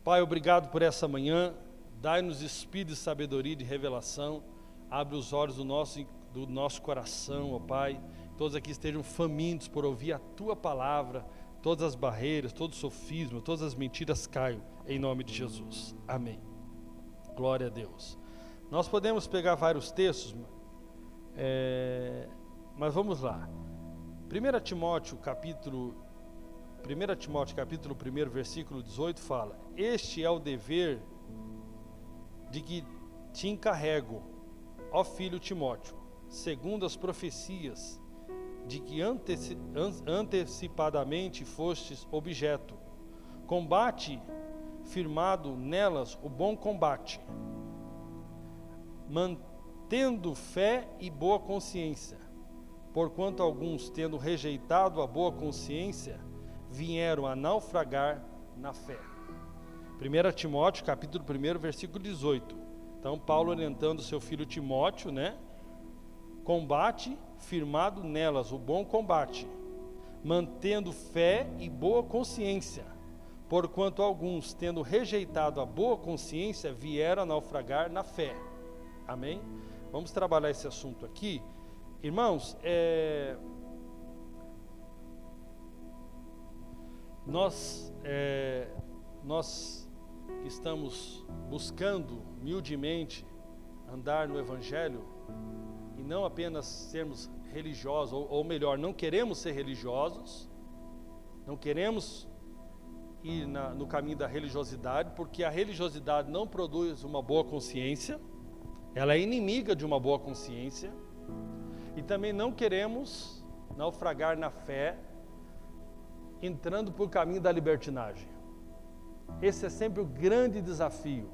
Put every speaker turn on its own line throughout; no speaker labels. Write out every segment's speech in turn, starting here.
Pai, obrigado por essa manhã. Dai-nos espírito de sabedoria e de revelação. Abre os olhos do nosso coração, ó Pai. Todos aqui estejam famintos por ouvir a Tua palavra. Todas as barreiras, todo sofisma, todas as mentiras caiam em nome de Jesus. Amém. Glória a Deus. Nós podemos pegar vários textos, mas vamos lá. 1 Timóteo capítulo 1, versículo 18 fala: Este é o dever de que te encarrego, ó filho Timóteo, segundo as profecias de que antecipadamente fostes objeto. Combate firmado nelas o bom combate, mantendo fé e boa consciência, porquanto alguns, tendo rejeitado a boa consciência, vieram a naufragar na fé. 1 Timóteo, capítulo 1, versículo 18. Então, Paulo orientando seu filho Timóteo, Combate firmado nelas o bom combate, mantendo fé e boa consciência, porquanto alguns, tendo rejeitado a boa consciência, vieram a naufragar na fé. Amém? Vamos trabalhar esse assunto aqui. Irmãos, nós estamos buscando humildemente andar no Evangelho e não apenas sermos religiosos, ou melhor, não queremos ser religiosos, não queremos ir no caminho da religiosidade, porque a religiosidade não produz uma boa consciência, ela é inimiga de uma boa consciência, e também não queremos naufragar na fé, entrando por caminho da libertinagem. Esse é sempre o grande desafio.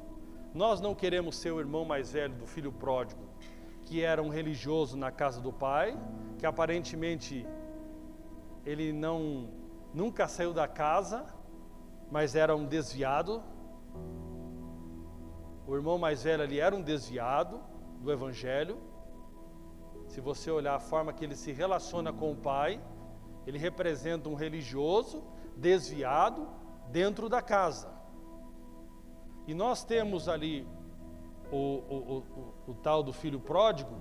Nós não queremos ser o irmão mais velho do filho pródigo, que era um religioso na casa do pai, que aparentemente ele nunca saiu da casa, mas era um desviado. O irmão mais velho ali era um desviado do Evangelho. Se você olhar a forma que ele se relaciona com o pai, ele representa um religioso desviado dentro da casa. E nós temos ali o tal do filho pródigo,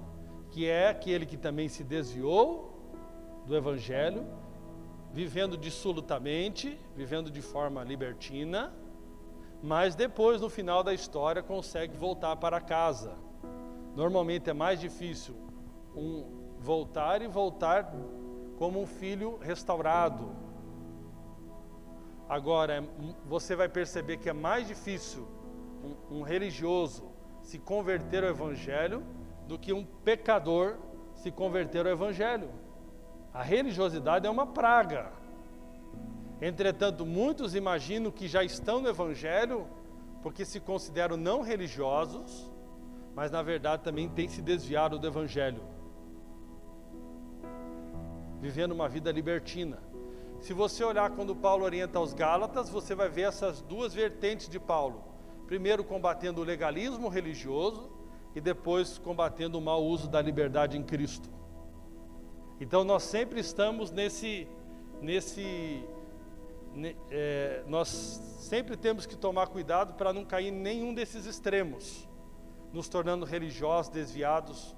que é aquele que também se desviou do Evangelho, vivendo dissolutamente, vivendo de forma libertina, mas depois, no final da história, consegue voltar para casa. Normalmente é mais difícil voltar como um filho restaurado. Agora, você vai perceber que é mais difícil um religioso se converter ao Evangelho do que um pecador se converter ao Evangelho. A religiosidade é uma praga. Entretanto, muitos imaginam que já estão no Evangelho porque se consideram não religiosos, mas na verdade também têm se desviado do Evangelho, vivendo uma vida libertina. Se você olhar quando Paulo orienta aos Gálatas, você vai ver essas duas vertentes de Paulo. Primeiro combatendo o legalismo religioso e depois combatendo o mau uso da liberdade em Cristo. Então nós sempre estamos nós sempre temos que tomar cuidado para não cair em nenhum desses extremos, nos tornando religiosos desviados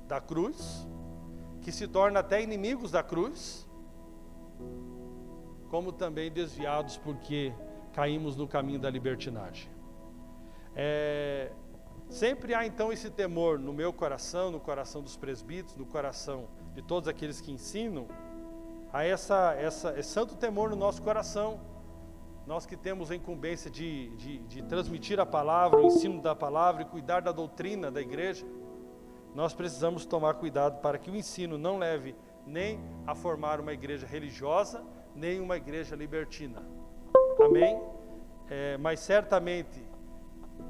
da cruz, que se tornam até inimigos da cruz, como também desviados porque caímos no caminho da libertinagem. Sempre há então esse temor no meu coração, no coração dos presbíteros, no coração de todos aqueles que ensinam, há esse santo temor no nosso coração. Nós que temos a incumbência de transmitir a palavra, o ensino da palavra e cuidar da doutrina da igreja, nós precisamos tomar cuidado para que o ensino não leve nem a formar uma igreja religiosa, nem uma igreja libertina. Amém? Mas certamente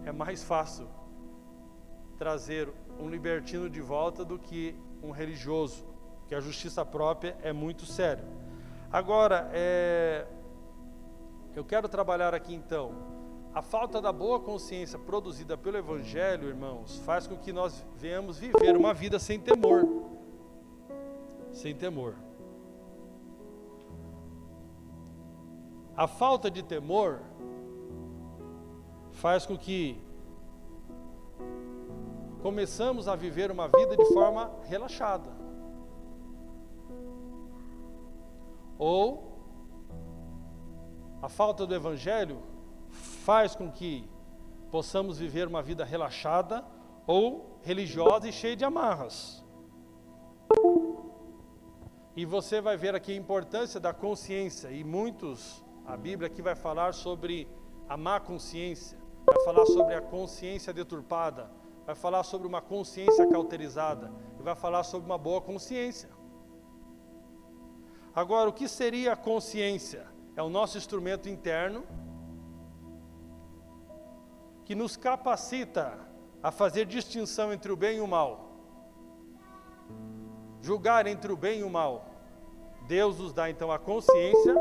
é mais fácil trazer um libertino de volta do que um religioso, que a justiça própria é muito séria. Agora, eu quero trabalhar aqui então, a falta da boa consciência produzida pelo Evangelho, irmãos, faz com que nós venhamos viver uma vida sem temor. Sem temor. A falta de temor faz com que começamos a viver uma vida de forma relaxada. Ou a falta do Evangelho faz com que possamos viver uma vida relaxada ou religiosa e cheia de amarras. E você vai ver aqui a importância da consciência, e a Bíblia aqui vai falar sobre a má consciência, vai falar sobre a consciência deturpada, vai falar sobre uma consciência cauterizada, e vai falar sobre uma boa consciência. Agora, o que seria a consciência? É o nosso instrumento interno, que nos capacita a fazer distinção entre o bem e o mal, julgar entre o bem e o mal. Deus nos dá então a consciência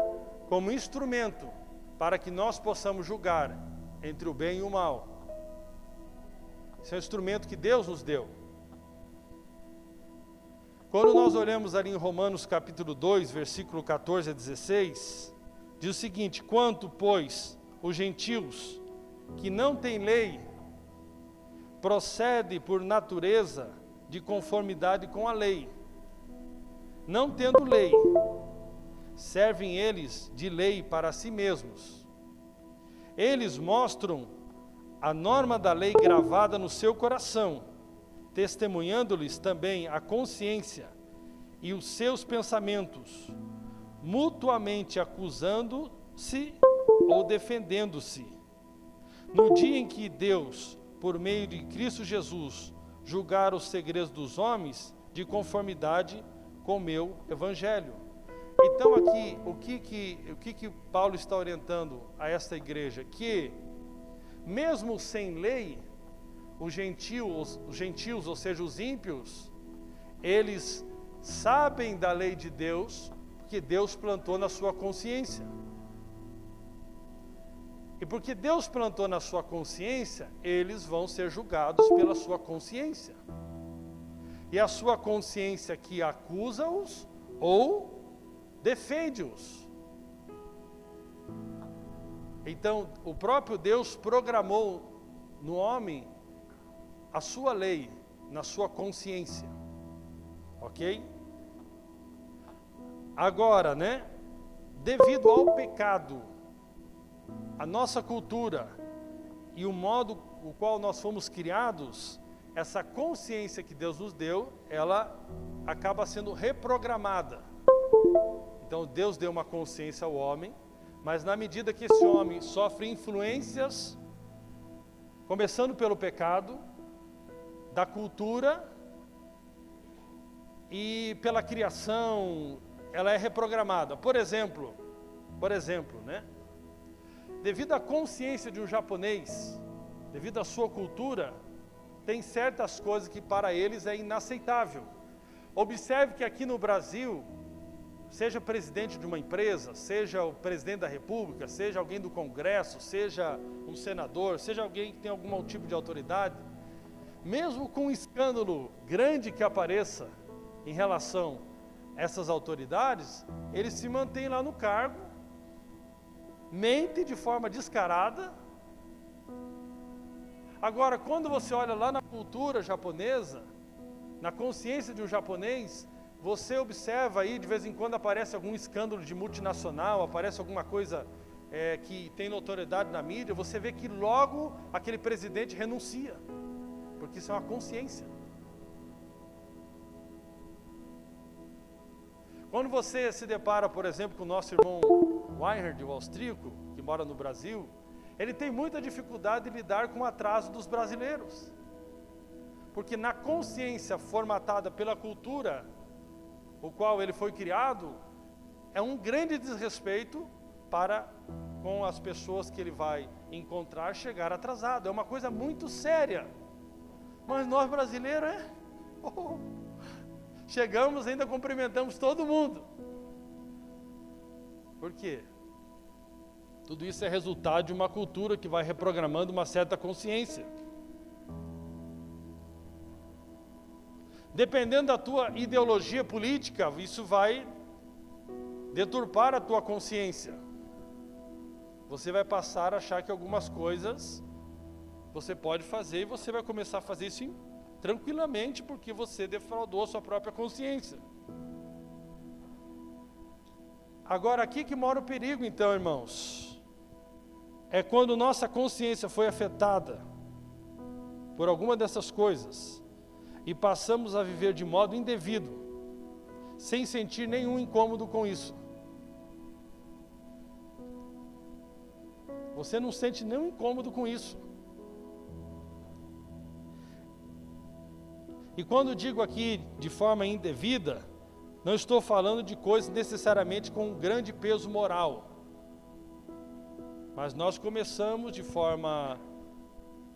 como instrumento para que nós possamos julgar entre o bem e o mal. Esse é o instrumento que Deus nos deu. Quando nós olhamos ali em Romanos capítulo 2, versículo 14 a 16, diz o seguinte: quanto, pois, os gentios que não têm lei, procede por natureza de conformidade com a lei. Não tendo lei, servem eles de lei para si mesmos. Eles mostram a norma da lei gravada no seu coração, testemunhando-lhes também a consciência e os seus pensamentos, mutuamente acusando-se ou defendendo-se. No dia em que Deus, por meio de Cristo Jesus, julgar os segredos dos homens de conformidade com o meu Evangelho. Então aqui, o que Paulo está orientando a esta igreja? Que mesmo sem lei, os gentios, ou seja, os ímpios, eles sabem da lei de Deus, porque Deus plantou na sua consciência. E porque Deus plantou na sua consciência, eles vão ser julgados pela sua consciência. E a sua consciência que acusa-os ou defende-os. Então, o próprio Deus programou no homem a sua lei, na sua consciência. Ok? Agora, devido ao pecado, a nossa cultura e o modo o qual nós fomos criados, essa consciência que Deus nos deu, ela acaba sendo reprogramada. Então Deus deu uma consciência ao homem, mas na medida que esse homem sofre influências, começando pelo pecado, da cultura e pela criação, ela é reprogramada. Por exemplo, devido à consciência de um japonês, devido à sua cultura, tem certas coisas que para eles é inaceitável. Observe que aqui no Brasil, seja presidente de uma empresa, seja o presidente da República, seja alguém do Congresso, seja um senador, seja alguém que tem algum tipo de autoridade, mesmo com um escândalo grande que apareça em relação a essas autoridades, eles se mantêm lá no cargo, mentem de forma descarada. Agora, quando você olha lá na cultura japonesa, na consciência de um japonês, você observa aí, de vez em quando aparece algum escândalo de multinacional, aparece alguma coisa que tem notoriedade na mídia, você vê que logo aquele presidente renuncia, porque isso é uma consciência. Quando você se depara, por exemplo, com o nosso irmão Weinhard, o austríaco, que mora no Brasil, ele tem muita dificuldade de lidar com o atraso dos brasileiros, porque na consciência formatada pela cultura, o qual ele foi criado, é um grande desrespeito para com as pessoas que ele vai encontrar chegar atrasado. É uma coisa muito séria. Mas nós brasileiros, chegamos, ainda cumprimentamos todo mundo. Por quê? Tudo isso é resultado de uma cultura que vai reprogramando uma certa consciência. Dependendo da tua ideologia política, isso vai deturpar a tua consciência. Você vai passar a achar que algumas coisas você pode fazer e você vai começar a fazer isso tranquilamente, porque você defraudou a sua própria consciência. Agora, aqui que mora o perigo, então, irmãos. É quando nossa consciência foi afetada por alguma dessas coisas e passamos a viver de modo indevido, sem sentir nenhum incômodo com isso. Você não sente nenhum incômodo com isso. E quando digo aqui de forma indevida, não estou falando de coisas necessariamente com um grande peso moral. Mas nós começamos de forma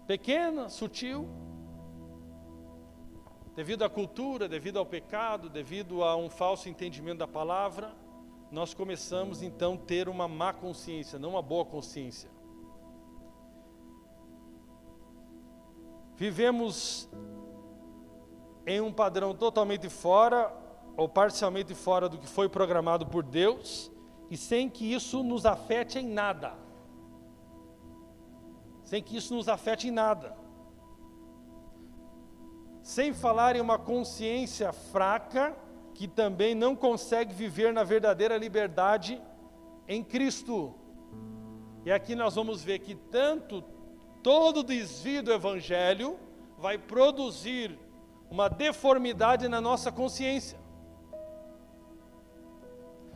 pequena, sutil, devido à cultura, devido ao pecado, devido a um falso entendimento da palavra, nós começamos então a ter uma má consciência, não uma boa consciência. Vivemos em um padrão totalmente fora ou parcialmente fora do que foi programado por Deus, e sem que isso nos afete em nada. Sem que isso nos afete em nada. Sem falar em uma consciência fraca, que também não consegue viver na verdadeira liberdade em Cristo. E aqui nós vamos ver que todo desvio do Evangelho vai produzir uma deformidade na nossa consciência.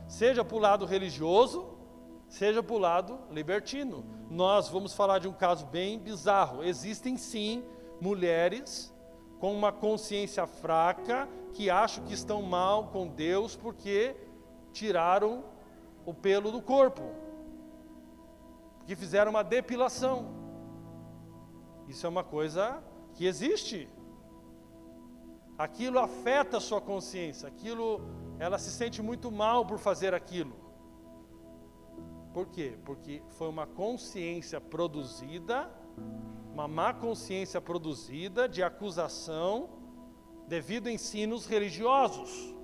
Seja para o lado religioso, seja para o lado libertino. Nós vamos falar de um caso bem bizarro. Existem sim mulheres com uma consciência fraca que acham que estão mal com Deus porque tiraram o pelo do corpo, que fizeram uma depilação. Isso é uma coisa que existe. Aquilo afeta a sua consciência, ela se sente muito mal por fazer aquilo. Por quê? Porque foi uma consciência produzida, uma má consciência produzida de acusação devido a ensinos religiosos.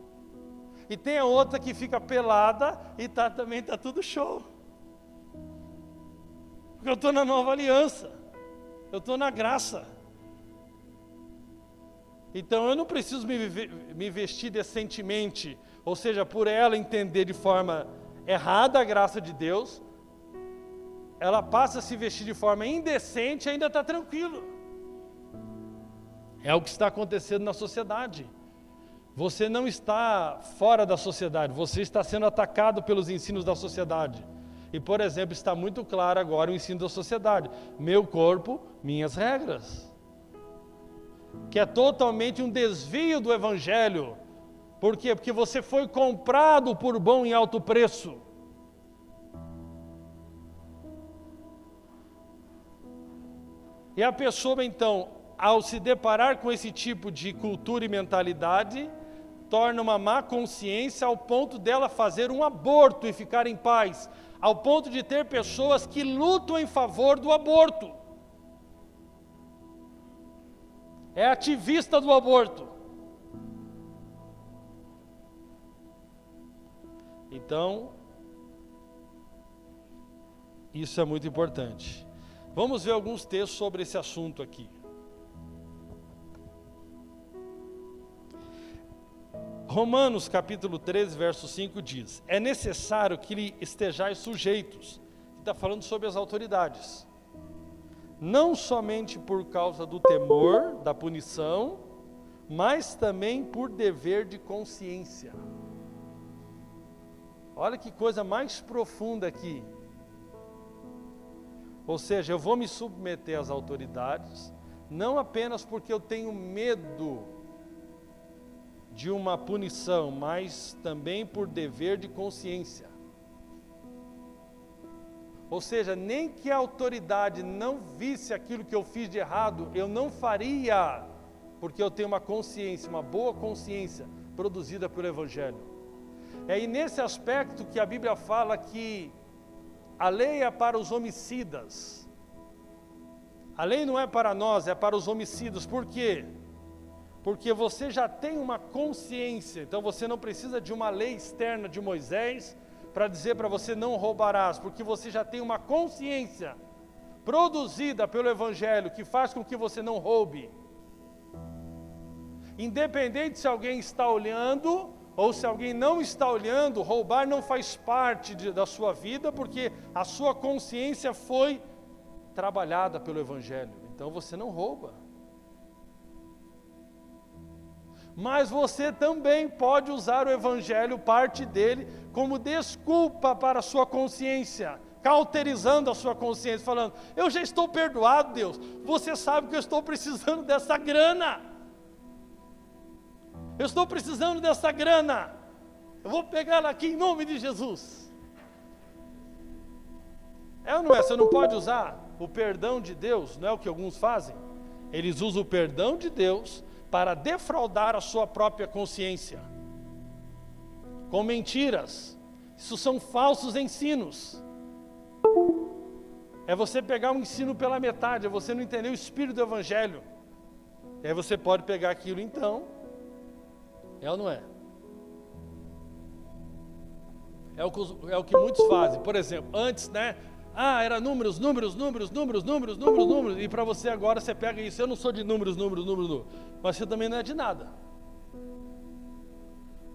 E tem a outra que fica pelada e também está tudo show. Porque eu estou na nova aliança, eu estou na graça. Então eu não preciso me vestir decentemente, ou seja, por ela entender de forma errada a graça de Deus, ela passa a se vestir de forma indecente e ainda está tranquilo. É o que está acontecendo na sociedade. Você não está fora da sociedade, você está sendo atacado pelos ensinos da sociedade. E, por exemplo, está muito claro agora o ensino da sociedade: meu corpo, minhas regras. Que é totalmente um desvio do Evangelho. Por quê? Porque você foi comprado por bom e alto preço. E a pessoa, então, ao se deparar com esse tipo de cultura e mentalidade, torna uma má consciência ao ponto dela fazer um aborto e ficar em paz, ao ponto de ter pessoas que lutam em favor do aborto. É ativista do aborto. Então, isso é muito importante. Vamos ver alguns textos sobre esse assunto aqui. Romanos capítulo 13, verso 5 diz: é necessário que lhe estejais sujeitos. Está falando sobre as autoridades. Não somente por causa do temor, da punição, mas também por dever de consciência. Olha que coisa mais profunda aqui. Ou seja, eu vou me submeter às autoridades, não apenas porque eu tenho medo de uma punição, mas também por dever de consciência. Ou seja, nem que a autoridade não visse aquilo que eu fiz de errado, eu não faria, porque eu tenho uma consciência, uma boa consciência produzida pelo Evangelho. É aí nesse aspecto que a Bíblia fala que a lei é para os homicidas. A lei não é para nós, é para os homicidas. Por quê? Porque você já tem uma consciência, então você não precisa de uma lei externa de Moisés para dizer para você não roubarás, porque você já tem uma consciência produzida pelo Evangelho, que faz com que você não roube. Independente se alguém está olhando ou se alguém não está olhando, roubar não faz parte da sua vida, porque a sua consciência foi trabalhada pelo Evangelho. Então você não rouba. Mas você também pode usar o Evangelho, parte dele, como desculpa para a sua consciência, cauterizando a sua consciência, falando: eu já estou perdoado, Deus, você sabe que eu estou precisando dessa grana, eu estou precisando dessa grana, eu vou pegar ela aqui em nome de Jesus. É ou não é? Você não pode usar o perdão de Deus, não é o que alguns fazem? Eles usam o perdão de Deus para defraudar a sua própria consciência, com mentiras. Isso são falsos ensinos. É você pegar um ensino pela metade, é você não entender o espírito do Evangelho. E aí você pode pegar aquilo então, é ou não é? É o que muitos fazem. Por exemplo, antes, né? Era números, e para você agora você pega isso: eu não sou de números, mas você também não é de nada.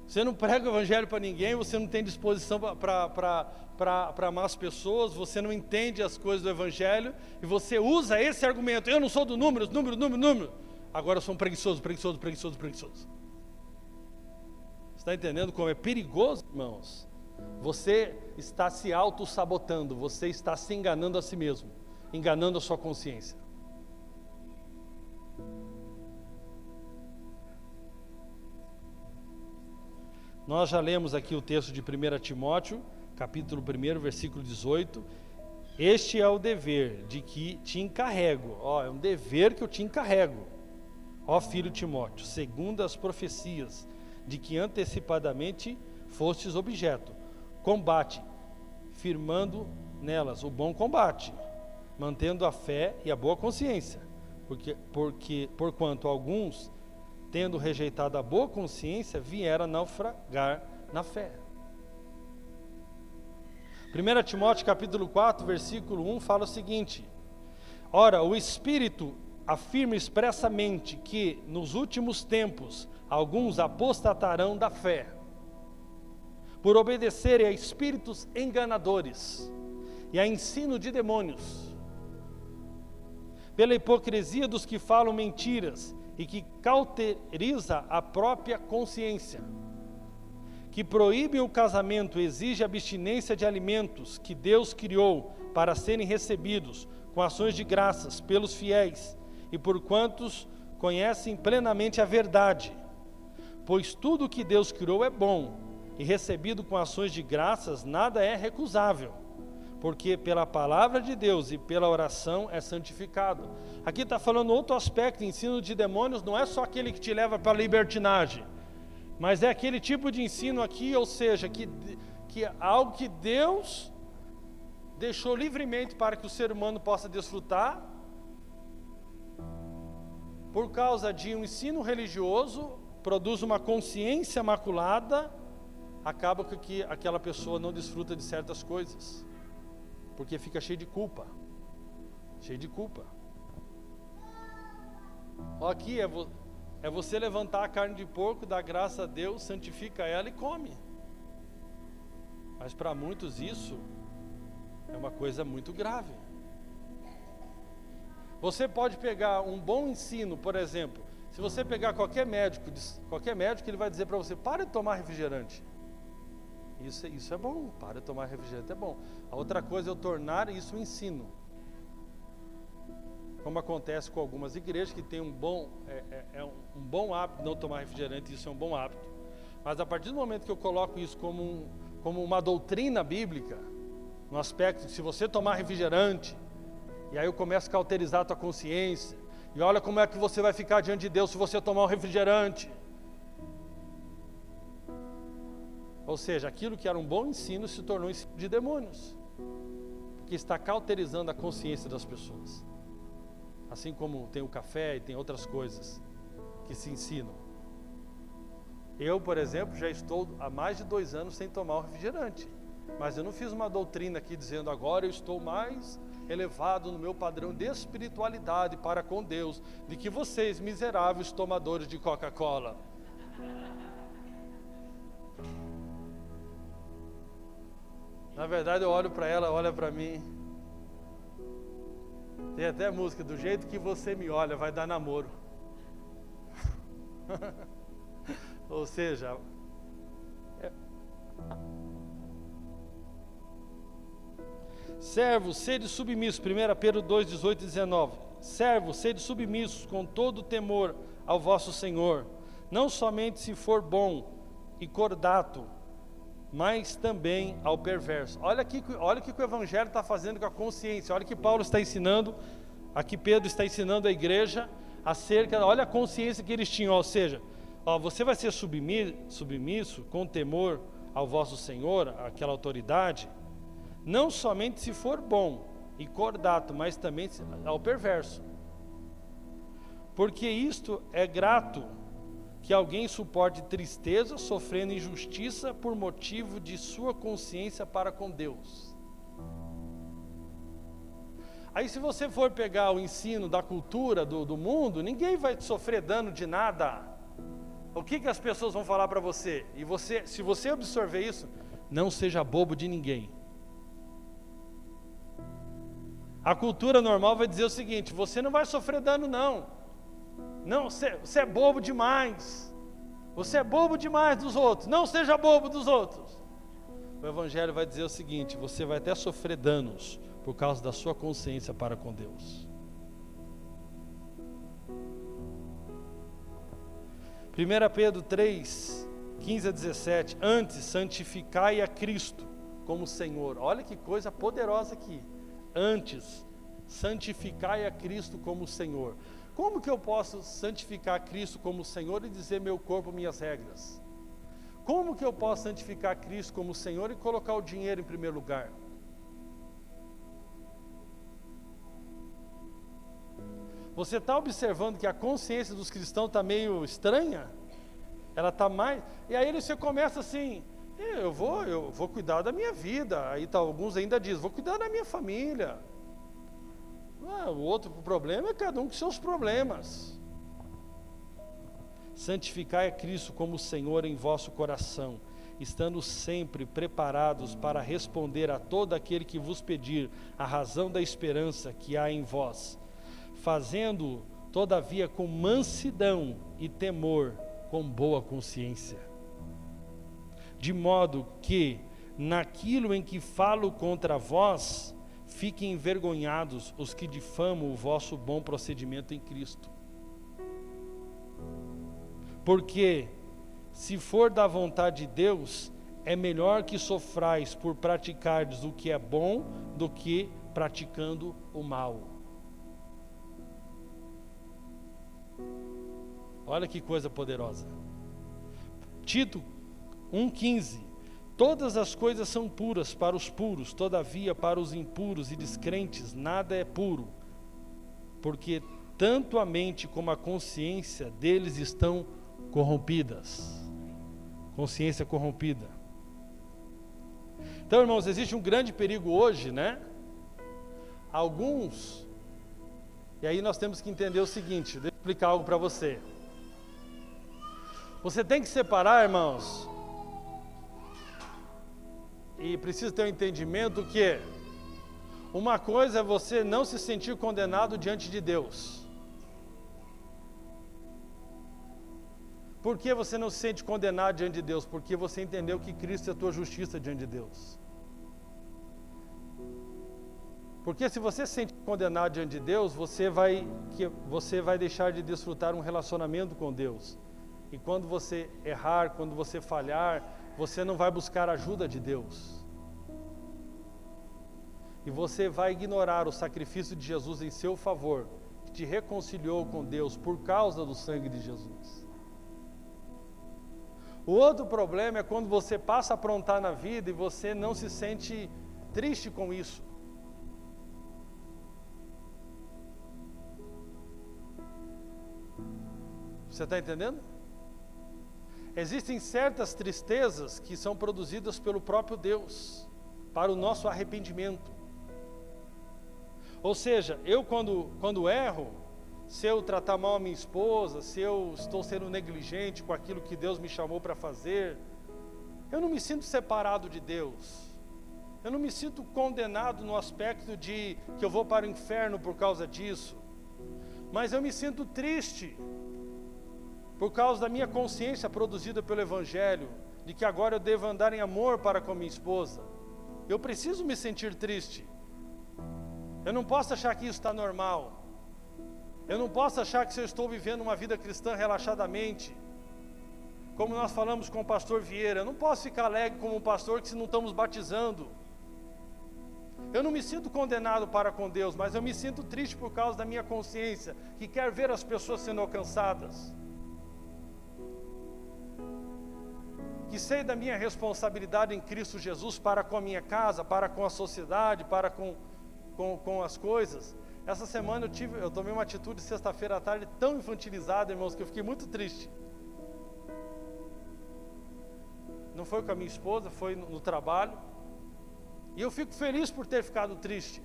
Você não prega o Evangelho para ninguém, você não tem disposição para amar as pessoas, você não entende as coisas do Evangelho, e você usa esse argumento: eu não sou do número, agora eu sou um preguiçoso. Você está entendendo como é perigoso, irmãos? Você está se auto-sabotando, você está se enganando a si mesmo, enganando a sua consciência. Nós já lemos aqui o texto de 1 Timóteo, capítulo 1, versículo 18. Este é o dever de que te encarrego, é um dever que eu te encarrego, ó filho Timóteo, segundo as profecias de que antecipadamente fostes objeto. Combate, firmando nelas o bom combate, mantendo a fé e a boa consciência, porquanto alguns, tendo rejeitado a boa consciência, vieram a naufragar na fé. 1 Timóteo capítulo 4, versículo 1 fala o seguinte: ora, o Espírito afirma expressamente que nos últimos tempos alguns apostatarão da fé, por obedecerem a espíritos enganadores e a ensino de demônios, pela hipocrisia dos que falam mentiras e que cauteriza a própria consciência, que proíbem o casamento, exige abstinência de alimentos que Deus criou para serem recebidos com ações de graças pelos fiéis e por quantos conhecem plenamente a verdade, pois tudo que Deus criou é bom, e recebido com ações de graças, nada é recusável, porque pela palavra de Deus e pela oração é santificado. Aqui está falando outro aspecto: ensino de demônios não é só aquele que te leva para a libertinagem, mas é aquele tipo de ensino aqui, ou seja, que é algo que Deus deixou livremente para que o ser humano possa desfrutar, por causa de um ensino religioso, produz uma consciência maculada, acaba que aquela pessoa não desfruta de certas coisas, porque fica cheio de culpa. Aqui é você levantar a carne de porco, dar graça a Deus, santifica ela e come. Mas para muitos isso é uma coisa muito grave. Você pode pegar um bom ensino, por exemplo, se você pegar qualquer médico, ele vai dizer para você: para de tomar refrigerante. Isso é bom, para de tomar refrigerante é bom. A outra coisa é eu tornar isso um ensino, como acontece com algumas igrejas que têm um bom hábito de não tomar refrigerante. Isso é um bom hábito, mas a partir do momento que eu coloco isso como uma doutrina bíblica, no aspecto de se você tomar refrigerante, e aí eu começo a cauterizar a tua consciência, e olha como é que você vai ficar diante de Deus se você tomar um refrigerante. Ou seja, aquilo que era um bom ensino se tornou ensino de demônios, porque está cauterizando a consciência das pessoas. Assim como tem o café e tem outras coisas que se ensinam. Eu, por exemplo, já estou há mais de 2 anos sem tomar o refrigerante, mas eu não fiz uma doutrina aqui dizendo: agora eu estou mais elevado no meu padrão de espiritualidade para com Deus, de que vocês, miseráveis tomadores de Coca-Cola. Na verdade, eu olho para ela, olha para mim. Tem até música, do jeito que você me olha, vai dar namoro. Ou seja, servos, sede submissos, 1 Pedro 2, 18 e 19. Servos, sede submissos com todo temor ao vosso Senhor, não somente se for bom e cordato, mas também ao perverso. Olha o que o Evangelho está fazendo com a consciência. Olha o que Paulo está ensinando, aqui Pedro está ensinando a igreja acerca, olha a consciência que eles tinham, ou seja, você vai ser submisso com temor ao vosso Senhor, aquela autoridade, não somente se for bom e cordato, mas também ao perverso. Porque isto é grato, que alguém suporte tristeza, sofrendo injustiça por motivo de sua consciência para com Deus. Aí se você for pegar o ensino da cultura do mundo, ninguém vai sofrer dano de nada. O que as pessoas vão falar para você? E você, se você absorver isso, não seja bobo de ninguém. A cultura normal vai dizer o seguinte: você não vai sofrer dano não. Não, você é bobo demais. Você é bobo demais dos outros. Não seja bobo dos outros. O Evangelho vai dizer o seguinte: você vai até sofrer danos por causa da sua consciência para com Deus. 1 Pedro 3, 15 a 17. Antes, santificai a Cristo como Senhor. Olha que coisa poderosa aqui. Antes, santificai a Cristo como Senhor. Como que eu posso santificar Cristo como Senhor e dizer meu corpo, minhas regras? Como que eu posso santificar Cristo como Senhor e colocar o dinheiro em primeiro lugar? Você está observando que a consciência dos cristãos está meio estranha? Ela está mais... E aí você começa assim, eu vou cuidar da minha vida. Aí tá, alguns ainda dizem, vou cuidar da minha família. O outro problema é cada um com seus problemas. Santificai a Cristo como Senhor em vosso coração, estando sempre preparados para responder a todo aquele que vos pedir a razão da esperança que há em vós, fazendo, todavia, com mansidão e temor, com boa consciência. De modo que, naquilo em que falo contra vós, fiquem envergonhados os que difamam o vosso bom procedimento em Cristo. Porque, se for da vontade de Deus, é melhor que sofrais por praticardes o que é bom do que praticando o mal. Olha que coisa poderosa. Tito 1,15. Todas as coisas são puras para os puros, todavia para os impuros e descrentes nada é puro, porque tanto a mente como a consciência deles estão corrompidas. Consciência corrompida. Então, irmãos, existe um grande perigo hoje, né? Alguns, e aí nós temos que entender o seguinte, deixa eu explicar algo para você. Você tem que separar, irmãos, e precisa ter um entendimento que uma coisa é você não se sentir condenado diante de Deus. Por que você não se sente condenado diante de Deus? Porque você entendeu que Cristo é a tua justiça diante de Deus. Porque se você se sente condenado diante de Deus, você vai deixar de desfrutar um relacionamento com Deus. E quando você errar, quando você falhar, você não vai buscar a ajuda de Deus. E você vai ignorar o sacrifício de Jesus em seu favor, que te reconciliou com Deus por causa do sangue de Jesus. O outro problema é quando você passa a aprontar na vida e você não se sente triste com isso. Você está entendendo? Existem certas tristezas que são produzidas pelo próprio Deus, para o nosso arrependimento. Ou seja, eu quando erro, se eu tratar mal a minha esposa, se eu estou sendo negligente com aquilo que Deus me chamou para fazer, eu não me sinto separado de Deus. Eu não me sinto condenado no aspecto de que eu vou para o inferno por causa disso. Mas eu me sinto triste por causa da minha consciência produzida pelo Evangelho, de que agora eu devo andar em amor para com a minha esposa. Eu preciso me sentir triste. Eu não posso achar que isso está normal. Eu não posso achar que se eu estou vivendo uma vida cristã relaxadamente, como nós falamos com o pastor Vieira, eu não posso ficar alegre como um pastor que se não estamos batizando. Eu não me sinto condenado para com Deus, mas eu me sinto triste por causa da minha consciência, que quer ver as pessoas sendo alcançadas. Que sei da minha responsabilidade em Cristo Jesus para com a minha casa, para com a sociedade, para com as coisas. Essa semana eu tomei uma atitude sexta-feira à tarde tão infantilizada, irmãos, que eu fiquei muito triste. Não foi com a minha esposa, foi no trabalho. E eu fico feliz por ter ficado triste.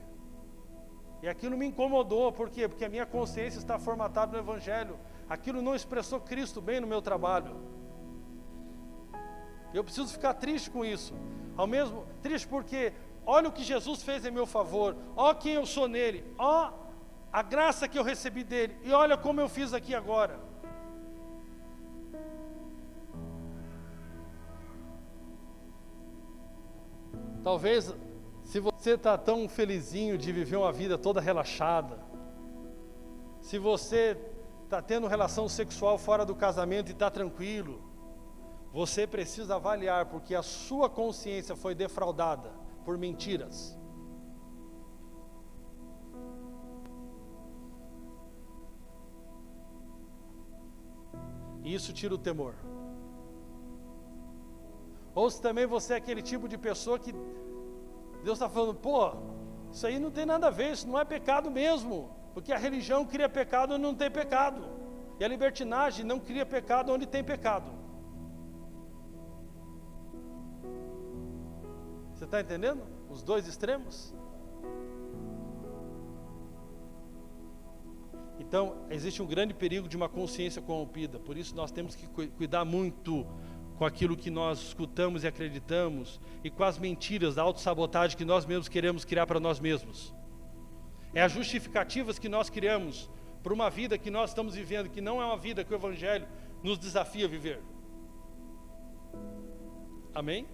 E aquilo me incomodou, por quê? Porque a minha consciência está formatada no Evangelho. Aquilo não expressou Cristo bem no meu trabalho. Eu preciso ficar triste com isso. Triste porque olha o que Jesus fez em meu favor, ó quem eu sou nele, ó a graça que eu recebi dele, e olha como eu fiz aqui agora. Talvez, se você está tão felizinho de viver uma vida toda relaxada, se você está tendo relação sexual fora do casamento e está tranquilo, você precisa avaliar, porque a sua consciência foi defraudada por mentiras. E isso tira o temor. Ou se também você é aquele tipo de pessoa que Deus está falando, pô, isso aí não tem nada a ver, isso não é pecado mesmo, porque a religião cria pecado onde não tem pecado, e a libertinagem não cria pecado onde tem pecado. Você está entendendo? Os dois extremos? Então, existe um grande perigo de uma consciência corrompida, por isso nós temos que cuidar muito com aquilo que nós escutamos e acreditamos, e com as mentiras, da autossabotagem que nós mesmos queremos criar para nós mesmos. É as justificativas que nós criamos para uma vida que nós estamos vivendo, que não é uma vida que o Evangelho nos desafia a viver. Amém?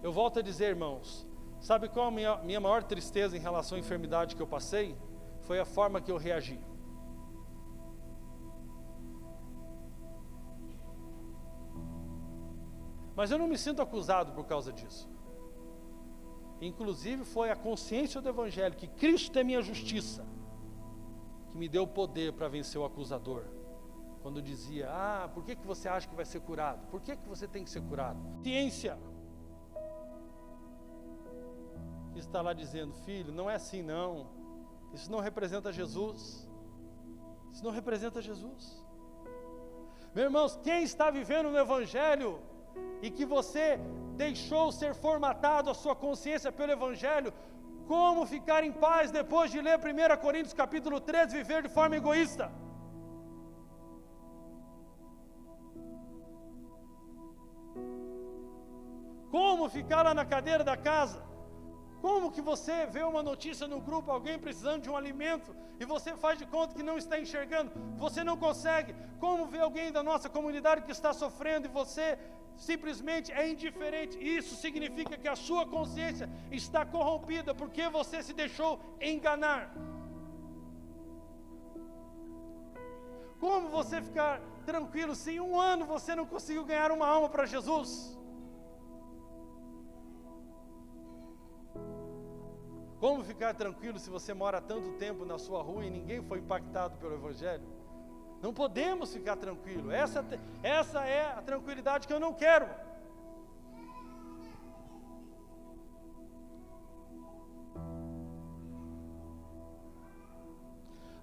Eu volto a dizer, irmãos, sabe qual a minha maior tristeza em relação à enfermidade que eu passei? Foi a forma que eu reagi. Mas eu não me sinto acusado por causa disso. Inclusive foi a consciência do Evangelho, que Cristo é minha justiça, que me deu o poder para vencer o acusador. Quando dizia, por que você acha que vai ser curado? Por que você tem que ser curado? Ciência. Que está lá dizendo, filho, não é assim não. Isso não representa Jesus. Isso não representa Jesus. Meus irmãos, quem está vivendo no Evangelho e que você deixou ser formatado a sua consciência pelo Evangelho, como ficar em paz depois de ler 1 Coríntios capítulo 13, viver de forma egoísta? Como ficar lá na cadeira da casa? Como que você vê uma notícia no grupo, alguém precisando de um alimento, e você faz de conta que não está enxergando, você não consegue? Como ver alguém da nossa comunidade que está sofrendo e você simplesmente é indiferente? Isso significa que a sua consciência está corrompida, porque você se deixou enganar. Como você ficar tranquilo se em um ano você não conseguiu ganhar uma alma para Jesus? Como ficar tranquilo se você mora tanto tempo na sua rua e ninguém foi impactado pelo Evangelho? Não podemos ficar tranquilos. Essa é a tranquilidade que eu não quero.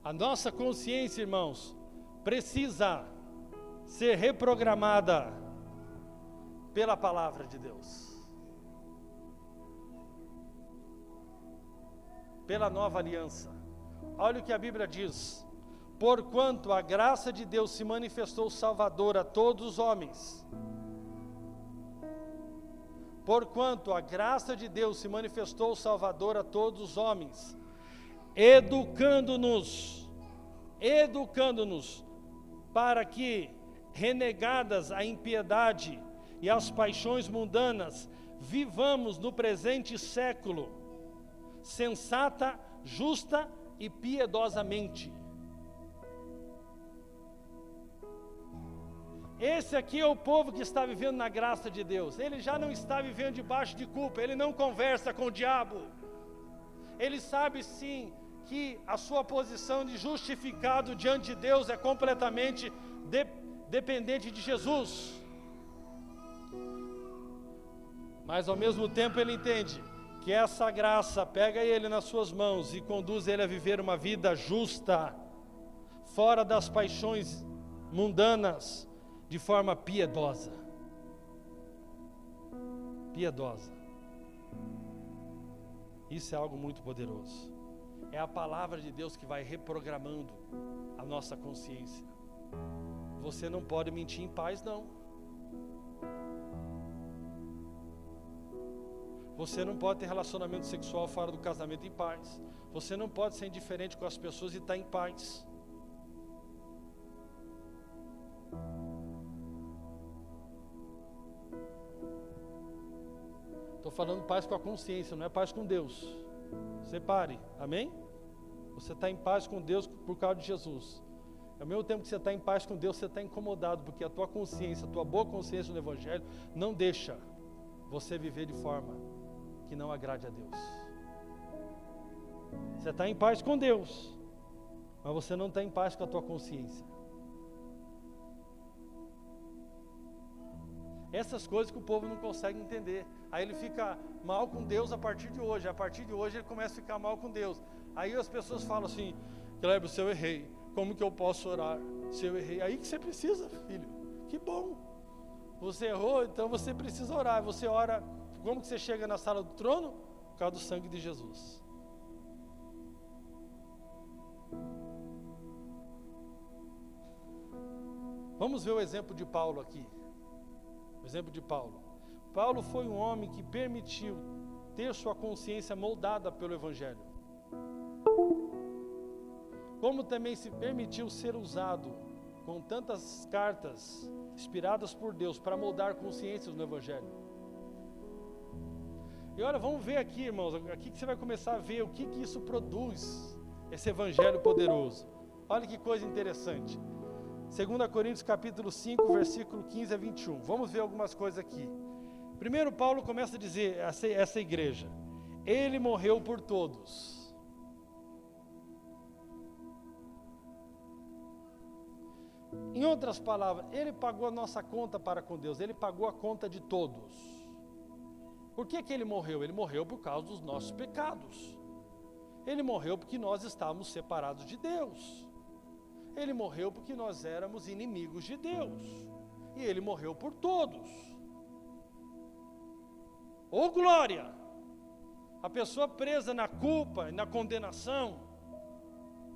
A nossa consciência, irmãos, precisa ser reprogramada pela palavra de Deus. pela nova aliança. Olha o que a Bíblia diz: porquanto a graça de Deus se manifestou salvadora a todos os homens. Porquanto a graça de Deus se manifestou salvadora a todos os homens, educando-nos para que, renegadas a impiedade e as paixões mundanas, vivamos no presente século, sensata, justa e piedosamente. Esse aqui é o povo que está vivendo na graça de Deus. Ele já não está vivendo debaixo de culpa, ele não conversa com o diabo. Ele sabe sim que a sua posição de justificado diante de Deus é completamente dependente de Jesus. Mas ao mesmo tempo ele entende que essa graça pega ele nas suas mãos e conduz ele a viver uma vida justa, fora das paixões mundanas, de forma piedosa. Piedosa. Isso é algo muito poderoso. É a palavra de Deus que vai reprogramando a nossa consciência. Você não pode mentir em paz, não. Você não pode ter relacionamento sexual fora do casamento em paz. Você não pode ser indiferente com as pessoas e estar em paz. Estou falando paz com a consciência, não é paz com Deus. Separe, amém? Você está em paz com Deus por causa de Jesus. Ao mesmo tempo que você está em paz com Deus, você está incomodado, porque a tua consciência, a tua boa consciência no Evangelho, não deixa você viver de forma que não agrade a Deus. Você está em paz com Deus, mas você não está em paz com a tua consciência. Essas coisas que o povo não consegue entender. Aí ele fica mal com Deus a partir de hoje. A partir de hoje ele começa a ficar mal com Deus. Aí as pessoas falam assim: Kleber, se eu errei, como que eu posso orar? Se eu errei, aí que você precisa, filho. Que bom. Você errou, então você precisa orar. Você ora, como que você chega na sala do trono? Por causa do sangue de Jesus. Vamos ver o exemplo de Paulo aqui. O exemplo de Paulo. Paulo foi um homem que permitiu ter sua consciência moldada pelo Evangelho. Como também se permitiu ser usado com tantas cartas inspiradas por Deus para moldar consciências no Evangelho. E olha, vamos ver aqui, irmãos, aqui que você vai começar a ver o que isso produz, esse Evangelho poderoso. Olha que coisa interessante. 2 Coríntios capítulo 5, versículo 15 a 21. Vamos ver algumas coisas aqui. Primeiro Paulo começa a dizer a essa igreja: ele morreu por todos. Em outras palavras, ele pagou a nossa conta para com Deus, ele pagou a conta de todos. Por que ele morreu? Ele morreu por causa dos nossos pecados. Ele morreu porque nós estávamos separados de Deus. Ele morreu porque nós éramos inimigos de Deus. E ele morreu por todos. Ô glória! A pessoa presa na culpa e na condenação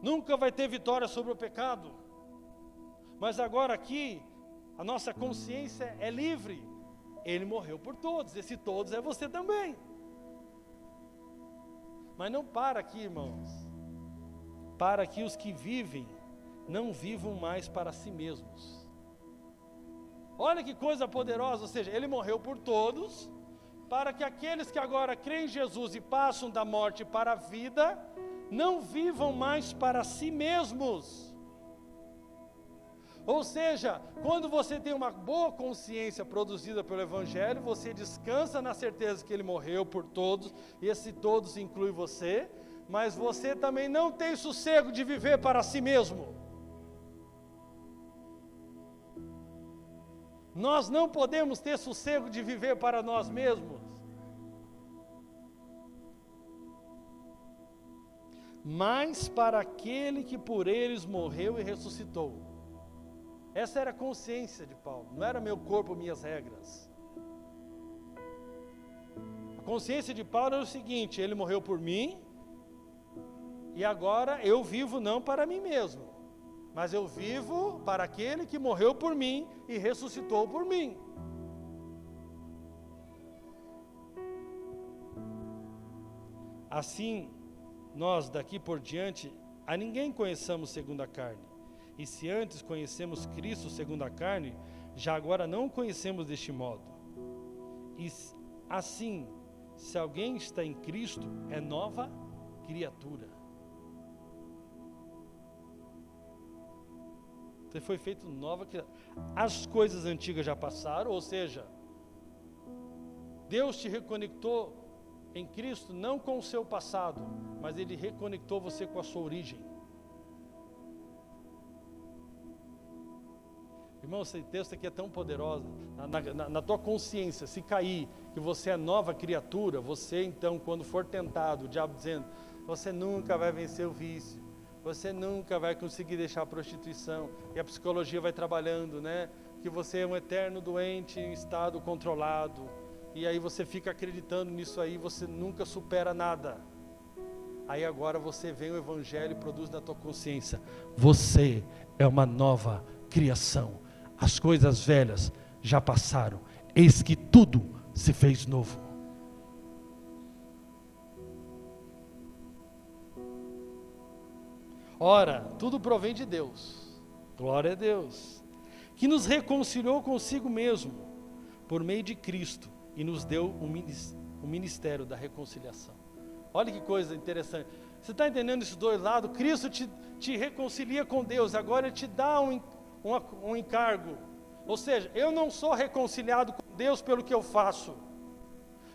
nunca vai ter vitória sobre o pecado. Mas agora aqui, a nossa consciência é livre. Ele morreu por todos. Esse todos é você também. Mas não para aqui, irmãos. Para que os que vivem não vivam mais para si mesmos. Olha que coisa poderosa, ou seja, ele morreu por todos, para que aqueles que agora creem em Jesus e passam da morte para a vida, não vivam mais para si mesmos. Ou seja, quando você tem uma boa consciência produzida pelo Evangelho, você descansa na certeza que ele morreu por todos, e esse todos inclui você, mas você também não tem sossego de viver para si mesmo. Nós não podemos ter sossego de viver para nós mesmos. Mas para aquele que por eles morreu e ressuscitou. Essa era a consciência de Paulo. Não era meu corpo, minhas regras. A consciência de Paulo era o seguinte: ele morreu por mim, E agora eu vivo não para mim mesmo, mas eu vivo para aquele que morreu por mim e ressuscitou por mim. Assim, nós daqui por diante, a ninguém conheçamos segundo a carne. E se antes conhecemos Cristo segundo a carne, já agora não o conhecemos deste modo. E assim, se alguém está em Cristo, é nova criatura. Você foi feito nova criatura. As coisas antigas já passaram, ou seja, Deus te reconectou em Cristo, não com o seu passado, mas Ele reconectou você com a sua origem. Irmão, esse texto aqui é tão poderoso, na tua consciência, se cair, que você é nova criatura, você então, quando for tentado, o diabo dizendo, você nunca vai vencer o vício, você nunca vai conseguir deixar a prostituição, e a psicologia vai trabalhando, né, que você é um eterno doente em estado controlado, e aí você fica acreditando nisso aí, você nunca supera nada. Aí agora você vem o Evangelho e produz na tua consciência, você é uma nova criação, as coisas velhas já passaram, eis que tudo se fez novo. Ora, tudo provém de Deus, glória a Deus, que nos reconciliou consigo mesmo, por meio de Cristo, e nos deu o ministério da reconciliação. Olha que coisa interessante. Você está entendendo esses dois lados? Cristo te reconcilia com Deus, agora Ele te dá um encargo. Ou seja, eu não sou reconciliado com Deus pelo que eu faço,